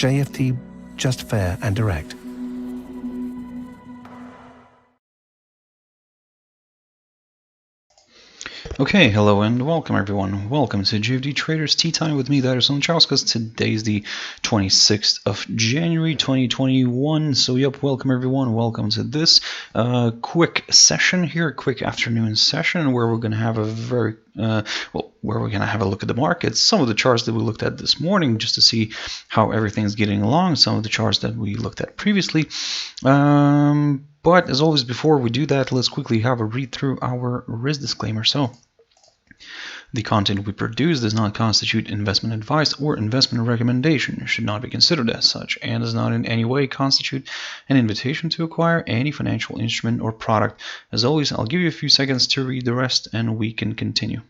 JFD, just fair and direct. Okay, hello and welcome everyone. Welcome to JFD Traders Tea Time with me, Darius Anucauskas. Today is the 26th of January 2021. So yep, welcome everyone. Welcome to this quick session here, quick afternoon session where we're going to have a very where we're going to have a look at the markets, some of the charts that we looked at this morning just to see how everything's getting along, some of the charts that we looked at previously. But as always, before we do that, let's quickly have a read through our risk disclaimer. So, the content we produce does not constitute investment advice or investment recommendation, should not be considered as such, and does not in any way constitute an invitation to acquire any financial instrument or product. As always, I'll give you a few seconds to read the rest and we can continue.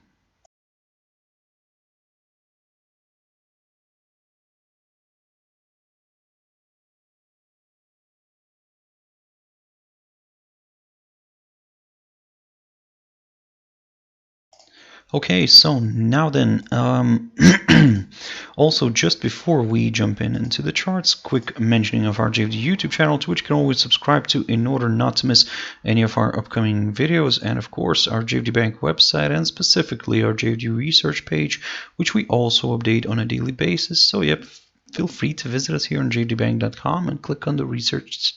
Okay, so now then, also just before we jump into the charts, quick mentioning of our JFD YouTube channel, to which you can always subscribe to in order not to miss any of our upcoming videos, and of course our JFD Bank website and specifically our JFD research page, which we also update on a daily basis. So yep, feel free to visit us here on jfdbank.com and click on the research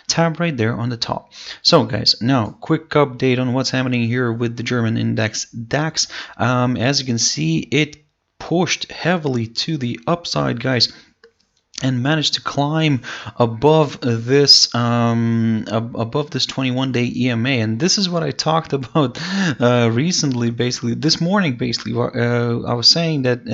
tab right there on the top. So guys, now quick update on what's happening here with the German index DAX. As you can see, it pushed heavily to the upside, guys, and managed to climb above this 21-day EMA. And this is what I talked about recently, basically this morning. Basically I was saying that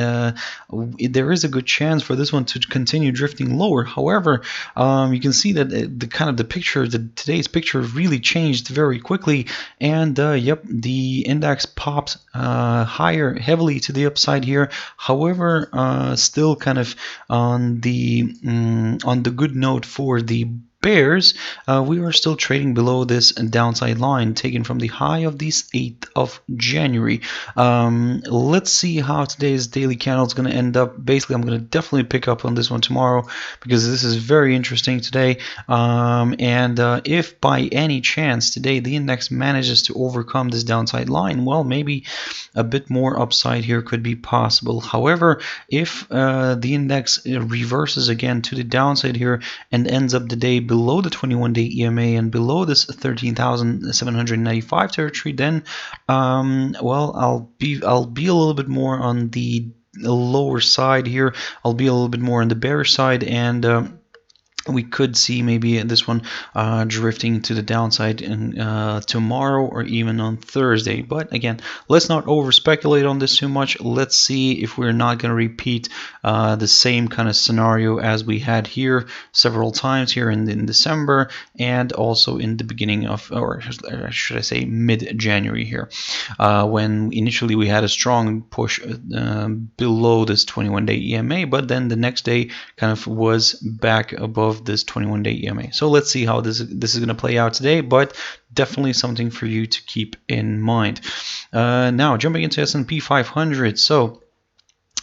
there is a good chance for this one to continue drifting lower. However, you can see that the picture, today's picture really changed very quickly, and yep, the index popped higher, heavily to the upside here. However, still kind of on the good note for the bears. We are still trading below this downside line taken from the high of this 8th of January. Let's see how today's daily candle is going to end up. Basically, I'm going to definitely pick up on this one tomorrow because this is very interesting today. If by any chance today the index manages to overcome this downside line, well, maybe a bit more upside here could be possible. However, if the index reverses again to the downside here and ends up the day below the 21-day EMA and below this 13,795 territory, then well, I'll be a little bit more on the lower side here. I'll be a little bit more on the bearish side, and we could see maybe this one drifting to the downside tomorrow or even on Thursday. But again, let's not over speculate on this too much. Let's see if we're not going to repeat the same kind of scenario as we had here several times here in December and also in the beginning of, or should I say mid-January here, when initially we had a strong push below this 21-day EMA, but then the next day kind of was back above this 21-day EMA. So let's see how this is going to play out today, but definitely something for you to keep in mind. Now jumping into S&P 500. So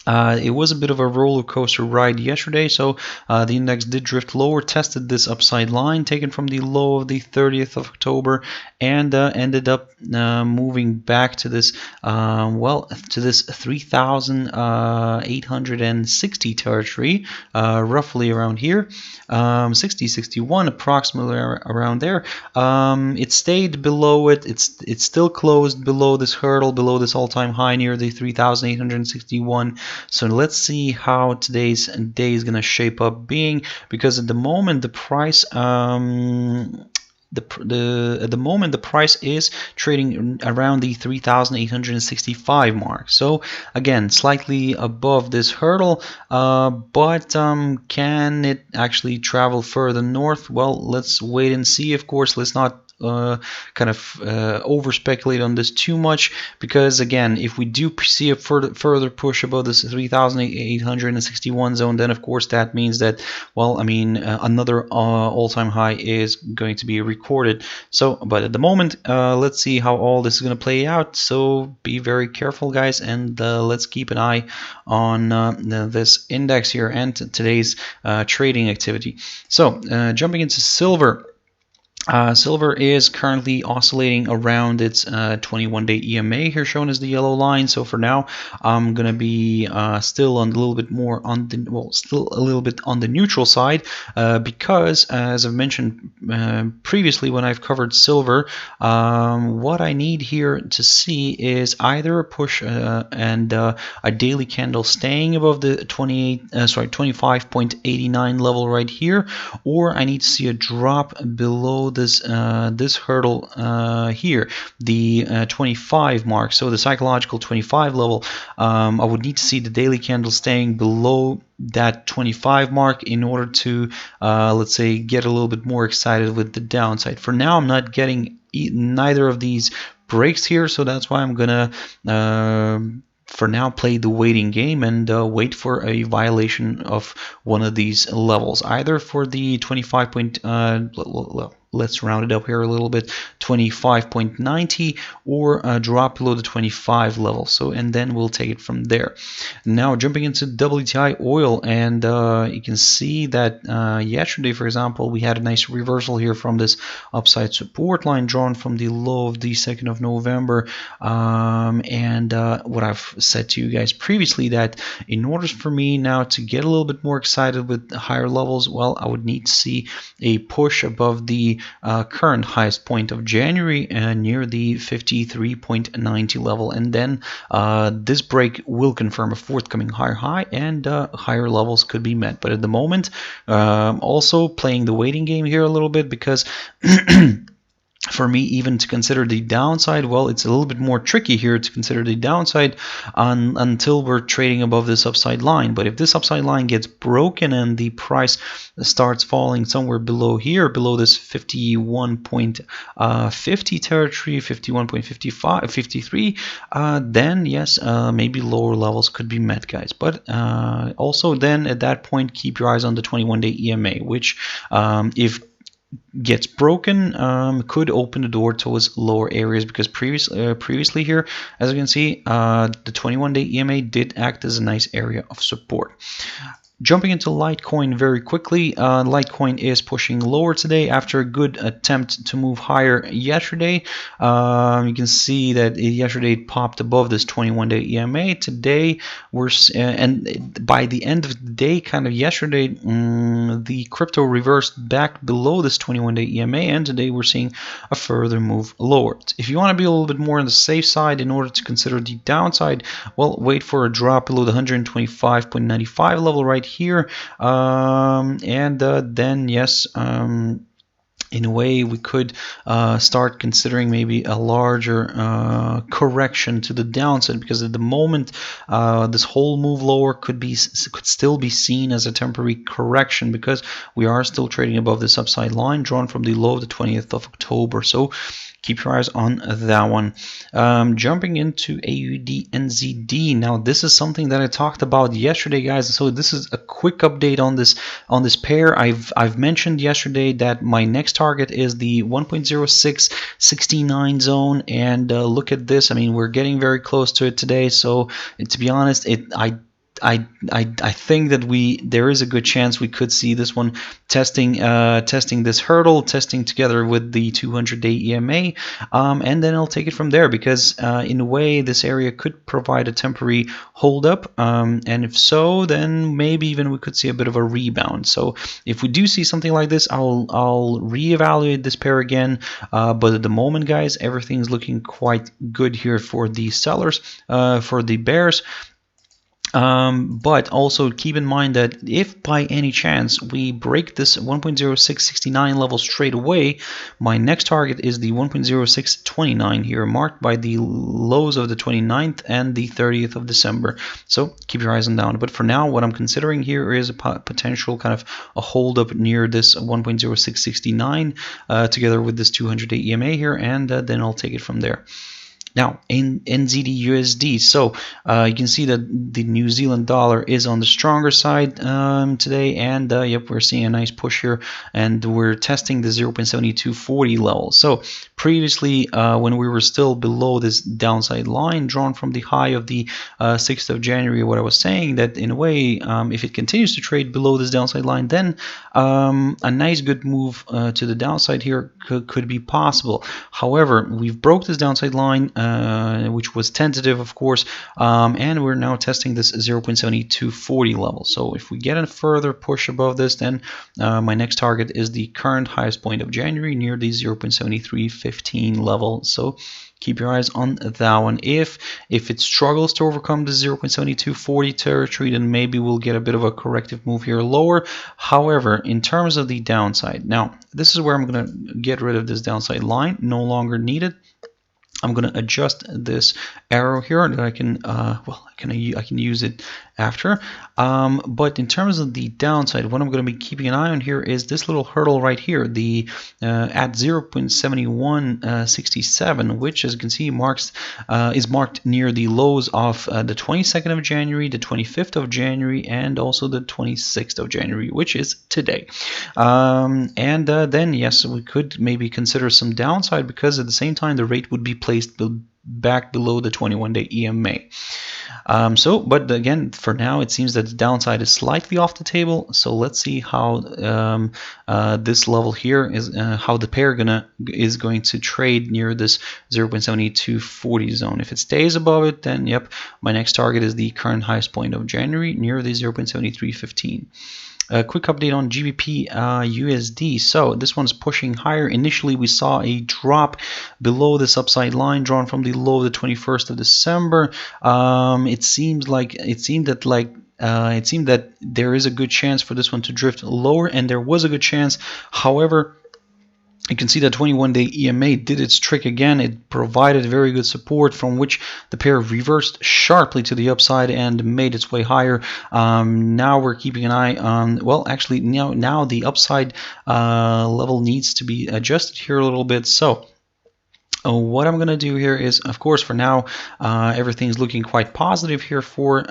it was a bit of a roller coaster ride yesterday. So the index did drift lower, tested this upside line taken from the low of the 30th of October, and ended up moving back to this to this 3,860 territory, roughly around here, 60-61, approximately around there. It stayed below it. It's still closed below this hurdle, below this all-time high near the 3,861. So let's see how today's day is going to shape up being, because at the moment the price at the moment the price is trading around the 3,865 mark. So again, slightly above this hurdle, but can it actually travel further north? Well, let's wait and see. Of course, let's not kind of over speculate on this too much, because again, if we do see a further push above this 3,861 zone, then of course that means that, well, I mean, another all-time high is going to be recorded. So, but at the moment, let's see how all this is going to play out. So be very careful, guys, and let's keep an eye on this index here and today's trading activity. So jumping into silver. Silver is currently oscillating around its 21-day EMA here, shown as the yellow line. So for now, I'm gonna be still on a little bit more on the still a little bit on the neutral side, because as I've mentioned previously when I've covered silver, what I need here to see is either a push and a daily candle staying above the 25.89 level right here, or I need to see a drop below this hurdle here, the 25 mark, so the psychological 25 level. I would need to see the daily candle staying below that 25 mark in order to let's say get a little bit more excited with the downside. For now, I'm not getting neither of these breaks here, so that's why I'm gonna for now play the waiting game and wait for a violation of one of these levels, either for the 25 point let's round it up here a little bit, 25.90, or drop below the 25 level. So, and then we'll take it from there. Now jumping into Wti Oil, and you can see that yesterday, for example, we had a nice reversal here from this upside support line drawn from the low of the 2nd of November. And what I've said to you guys previously, that in order for me now to get a little bit more excited with higher levels, well, I would need to see a push above the current highest point of January near the 53.90 level, and then this break will confirm a forthcoming higher high, and higher levels could be met. But at the moment, also playing the waiting game here a little bit, because for me, even to consider the downside, well, it's a little bit more tricky here to consider the downside until we're trading above this upside line. But if this upside line gets broken and the price starts falling somewhere below here, below this 51.50 territory, 51.55, 53, then yes, maybe lower levels could be met, guys. But also then at that point, keep your eyes on the 21-day EMA, which if gets broken, could open the door towards lower areas, because previously here, as you can see, the 21-day EMA did act as a nice area of support. Jumping into Litecoin very quickly, Litecoin is pushing lower today after a good attempt to move higher yesterday. You can see that yesterday it popped above this 21-day EMA. Today we're and by the end of the day, kind of yesterday, the crypto reversed back below this 21-day EMA, and today we're seeing a further move lower. If you want to be a little bit more on the safe side in order to consider the downside, well, wait for a drop below the 125.95 level right here, and then yes, in a way we could start considering maybe a larger correction to the downside, because at the moment this whole move lower could still be seen as a temporary correction, because we are still trading above this upside line drawn from the low of the 20th of October. So keep your eyes on that one. Jumping into Aud and Zd. Now this is something that I talked about yesterday, guys. So this is a quick update on this pair. I've mentioned yesterday that my next target is the 1.0669 zone, and look at this. I mean, we're getting very close to it today. So to be honest, I think that there is a good chance we could see this one testing this hurdle, testing together with the 200-day EMA, and then I'll take it from there, because in a way this area could provide a temporary hold up, and if so, then maybe even we could see a bit of a rebound. So if we do see something like this, I'll reevaluate this pair again, but at the moment, guys, everything's looking quite good here for the sellers. For the bears, But also keep in mind that if by any chance we break this 1.0669 level straight away, my next target is the 1.0629 here, marked by the lows of the 29th and the 30th of December. So keep your eyes on down. But for now, what I'm considering here is a potential kind of a hold up near this 1.0669 together with this 200-day EMA here, and then I'll take it from there. Now, in NZD USD, so you can see that the New Zealand dollar is on the stronger side today, and yep, we're seeing a nice push here, and we're testing the 0.7240 level. So previously, when we were still below this downside line drawn from the high of the 6th of January, what I was saying that in a way, if it continues to trade below this downside line, then a nice good move to the downside here could be possible. However, we've broke this downside line, which was tentative, of course, and we're now testing this 0.7240 level. So if we get a further push above this, then my next target is the current highest point of January near the 0.7315 level. So keep your eyes on that one. If it struggles to overcome the 0.7240 territory, then maybe we'll get a bit of a corrective move here lower. However, in terms of the downside, now this is where I'm going to get rid of this downside line, no longer needed. I'm going to adjust this arrow here, and I can well, I can use it after. But in terms of the downside, what I'm going to be keeping an eye on here is this little hurdle right here, the at 0.7167, which, as you can see, is marked near the lows of the 22nd of January, the 25th of January, and also the 26th of January, which is today. Then yes, we could maybe consider some downside, because at the same time the rate would be placed back below the 21-day EMA. But again, for now, it seems that the downside is slightly off the table. So let's see how this level here is, how the pair is going to trade near this 0.7240 zone. If it stays above it, then yep, my next target is the current highest point of January near the 0.7315. A quick update on GBP USD. So this one's pushing higher. Initially, we saw a drop below this upside line drawn from the low of the 21st of December. It seemed that there is a good chance for this one to drift lower, and there was a good chance. However, you can see that 21-day EMA did its trick again. It provided very good support, from which the pair reversed sharply to the upside and made its way higher. Now we're keeping an eye on, well, actually now the upside level needs to be adjusted here a little bit. So what I'm going to do here is, of course, for now, everything's looking quite positive here for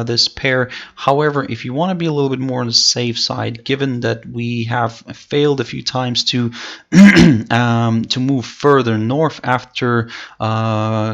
this pair. However, if you want to be a little bit more on the safe side, given that we have failed a few times to to move further north after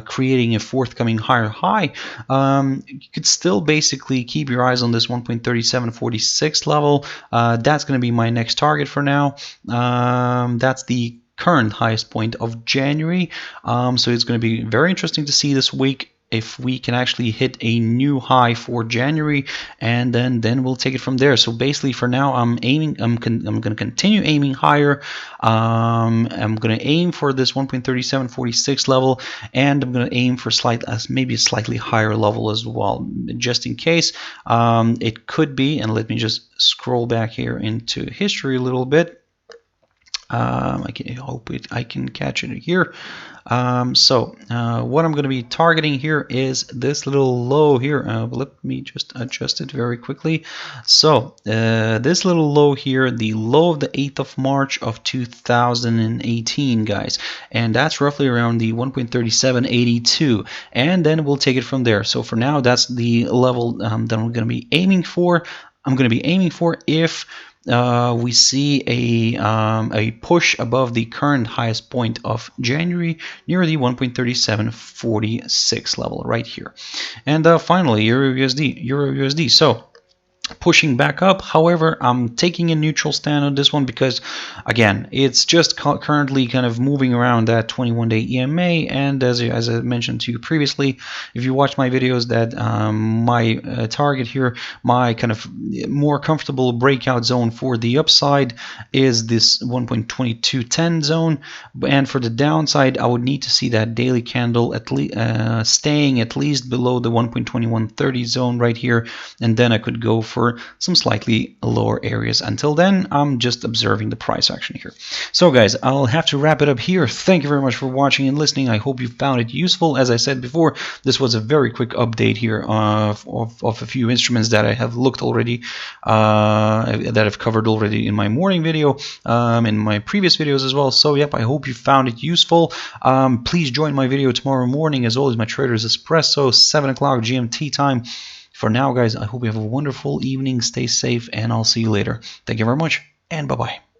creating a forthcoming higher high, you could still basically keep your eyes on this 1.3746 level. That's going to be my next target for now. That's the current highest point of January. So it's going to be very interesting to see this week if we can actually hit a new high for January, and then we'll take it from there. So basically, for now, I'm going to continue aiming higher. I'm going to aim for this 1.3746 level, and I'm going to aim for maybe a slightly higher level as well, just in case. It could be, and let me just scroll back here into history a little bit. I can catch it here. What I'm going to be targeting here is this little low here. Let me just adjust it very quickly. So this little low here, the low of the 8th of March of 2018, guys, and that's roughly around the 1.3782, and then we'll take it from there. So for now, that's the level that I'm going to be aiming for. I'm going to be aiming for if we see a push above the current highest point of January near the 1.3746 level right here. And finally, EURUSD. So pushing back up. However, I'm taking a neutral stand on this one because, again, it's just currently kind of moving around that 21-day EMA. And as I mentioned to you previously, if you watch my videos, that my target here, my kind of more comfortable breakout zone for the upside is this 1.2210 zone, and for the downside, I would need to see that daily candle at least staying at least below the 1.2130 zone right here, and then I could go for some slightly lower areas. Until then, I'm just observing the price action here. So guys, I'll have to wrap it up here. Thank you very much for watching and listening. I hope you found it useful. As I said before, this was a very quick update here of a few instruments that I have looked already, that I've covered already in my morning video, in my previous videos as well. So yep, I hope you found it useful. Please join my video tomorrow morning, as always, my Trader's Espresso, 7 o'clock GMT time. For now, guys, I hope you have a wonderful evening. Stay safe, and I'll see you later. Thank you very much, and bye-bye.